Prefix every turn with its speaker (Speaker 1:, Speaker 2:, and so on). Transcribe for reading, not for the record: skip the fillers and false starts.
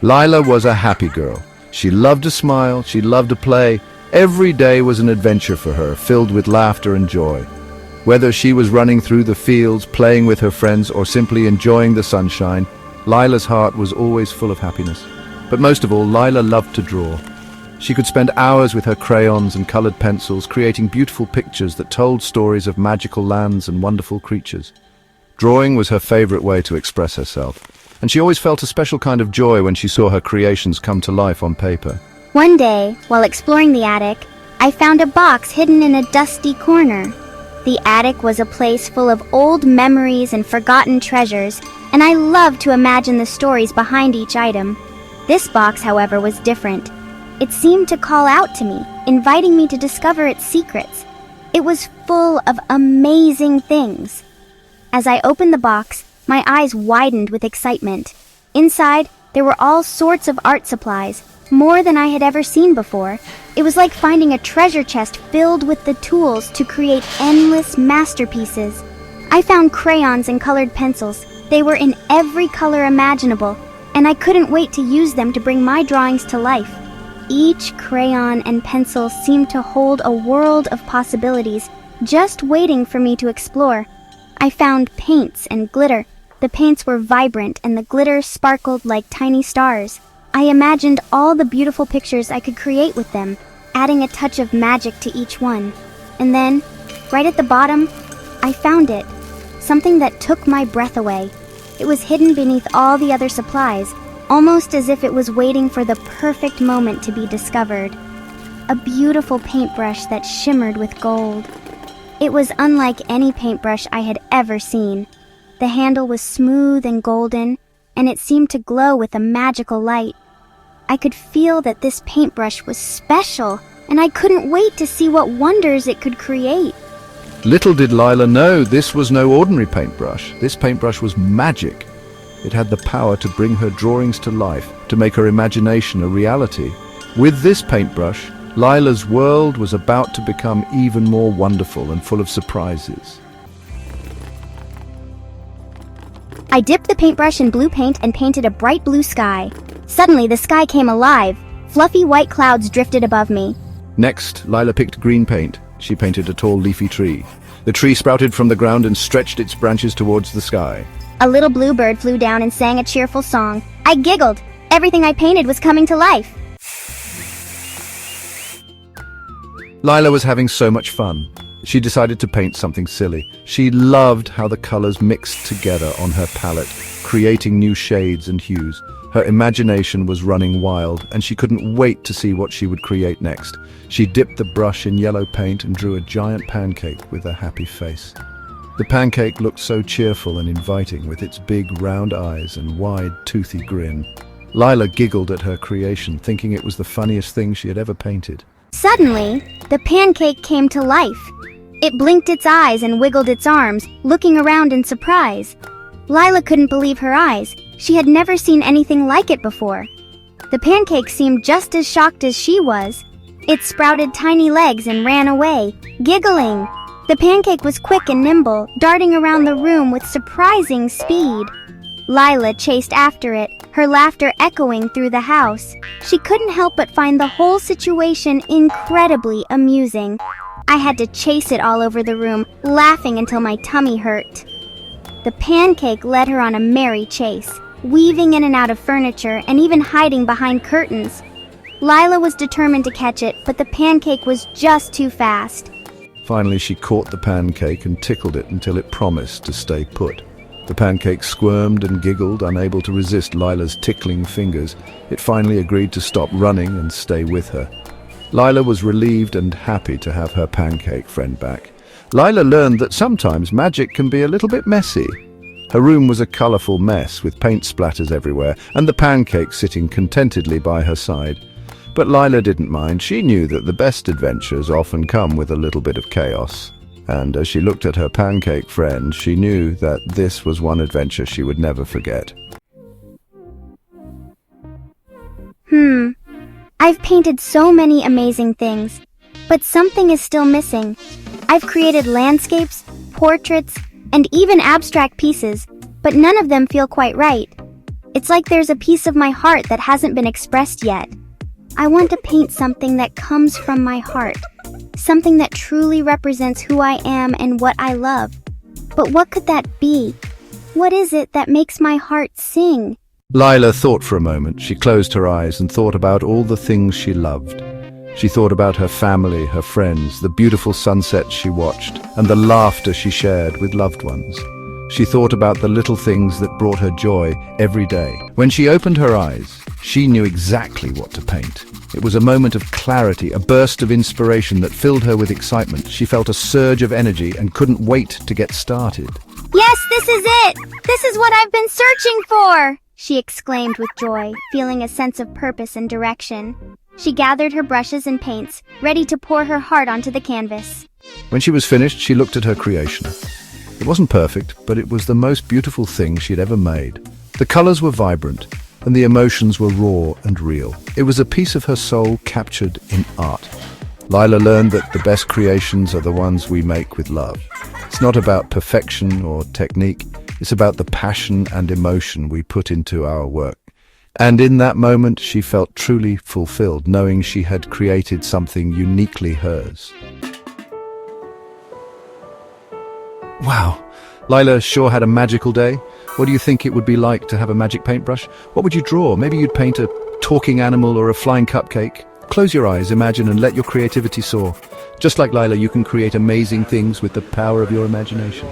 Speaker 1: Lila was a happy girl. She loved to smile, she loved to play. Every day was an adventure for her, filled with laughter and joy. Whether she was running through the fields, playing with her friends, or simply enjoying the sunshine, Lila's heart was always full of happiness. But most of all, Lila loved to draw. She could spend hours with her crayons and colored pencils, creating beautiful pictures that told stories of magical lands and wonderful creatures. Drawing was her favorite way to express herself, and she always felt a special kind of joy when she saw her creations come to life on paper.
Speaker 2: One day, while exploring the attic, I found a box hidden in a dusty corner. The attic was a place full of old memories and forgotten treasures, and I loved to imagine the stories behind each item. This box, however, was different. It seemed to call out to me, inviting me to discover its secrets. It was full of amazing things. As I opened the box, my eyes widened with excitement. Inside, there were all sorts of art supplies, more than I had ever seen before. It was like finding a treasure chest filled with the tools to create endless masterpieces. I found crayons and colored pencils. They were in every color imaginable, and I couldn't wait to use them to bring my drawings to life. Each crayon and pencil seemed to hold a world of possibilities, just waiting for me to explore. I found paints and glitter. The paints were vibrant and the glitter sparkled like tiny stars. I imagined all the beautiful pictures I could create with them, adding a touch of magic to each one. And then, right at the bottom, I found it. Something that took my breath away. It was hidden beneath all the other supplies, almost as if it was waiting for the perfect moment to be discovered. A beautiful paintbrush that shimmered with gold. It was unlike any paintbrush I had ever seen. The handle was smooth and golden, and it seemed to glow with a magical light. I could feel that this paintbrush was special, and I couldn't wait to see what wonders it could create.
Speaker 1: Little did Lila know this was no ordinary paintbrush. This paintbrush was magic. It had the power to bring her drawings to life, to make her imagination a reality. With this paintbrush, Lila's world was about to become even more wonderful and full of surprises.
Speaker 2: I dipped the paintbrush in blue paint and painted a bright blue sky. Suddenly, the sky came alive. Fluffy white clouds drifted above me.
Speaker 1: Next, Lila picked green paint. She painted a tall leafy tree. The tree sprouted from the ground and stretched its branches towards the sky.
Speaker 2: A little bluebird flew down and sang a cheerful song. I giggled. Everything I painted was coming to life.
Speaker 1: Lila was having so much fun. She decided to paint something silly. She loved how the colors mixed together on her palette, creating new shades and hues. Her imagination was running wild, and she couldn't wait to see what she would create next. She dipped the brush in yellow paint and drew a giant pancake with a happy face. The pancake looked so cheerful and inviting with its big round eyes and wide toothy grin. Lila giggled at her creation, thinking it was the funniest thing she had ever painted.
Speaker 2: Suddenly, the pancake came to life. It blinked its eyes and wiggled its arms, looking around in surprise. Lila couldn't believe her eyes. She had never seen anything like it before. The pancake seemed just as shocked as she was. It sprouted tiny legs and ran away, giggling. The pancake was quick and nimble, darting around the room with surprising speed. Lila chased after it, her laughter echoing through the house. She couldn't help but find the whole situation incredibly amusing. I had to chase it all over the room, laughing until my tummy hurt. The pancake led her on a merry chase, weaving in and out of furniture and even hiding behind curtains. Lila was determined to catch it, but the pancake was just too fast.
Speaker 1: Finally, she caught the pancake and tickled it until it promised to stay put. The pancake squirmed and giggled, unable to resist Lila's tickling fingers. It finally agreed to stop running and stay with her. Lila was relieved and happy to have her pancake friend back. Lila learned that sometimes magic can be a little bit messy. Her room was a colorful mess with paint splatters everywhere and the pancake sitting contentedly by her side. But Lila didn't mind. She knew that the best adventures often come with a little bit of chaos. And as she looked at her pancake friend, she knew that this was one adventure she would never forget.
Speaker 2: I've painted so many amazing things, but something is still missing. I've created landscapes, portraits, and even abstract pieces, but none of them feel quite right. It's like there's a piece of my heart that hasn't been expressed yet. I want to paint something that comes from my heart. Something that truly represents who I am and what I love. But what could that be? What is it that makes my heart sing?
Speaker 1: Lila thought for a moment. She closed her eyes and thought about all the things she loved. She thought about her family, her friends, the beautiful sunsets she watched, and the laughter she shared with loved ones. She thought about the little things that brought her joy every day. When she opened her eyes, she knew exactly what to paint. It was a moment of clarity, a burst of inspiration that filled her with excitement. She felt a surge of energy and couldn't wait to get started.
Speaker 2: Yes, this is it! This is what I've been searching for! She exclaimed with joy, feeling a sense of purpose and direction. She gathered her brushes and paints, ready to pour her heart onto the canvas.
Speaker 1: When she was finished, she looked at her creation. It wasn't perfect, but it was the most beautiful thing she'd ever made. The colors were vibrant, and the emotions were raw and real. It was a piece of her soul captured in art. Lila learned that the best creations are the ones we make with love. It's not about perfection or technique. It's about the passion and emotion we put into our work. And in that moment, she felt truly fulfilled, knowing she had created something uniquely hers. Wow, Lila sure had a magical day. What do you think it would be like to have a magic paintbrush? What would you draw? Maybe you'd paint a talking animal or a flying cupcake. Close your eyes, imagine, and let your creativity soar. Just like Lila, you can create amazing things with the power of your imagination.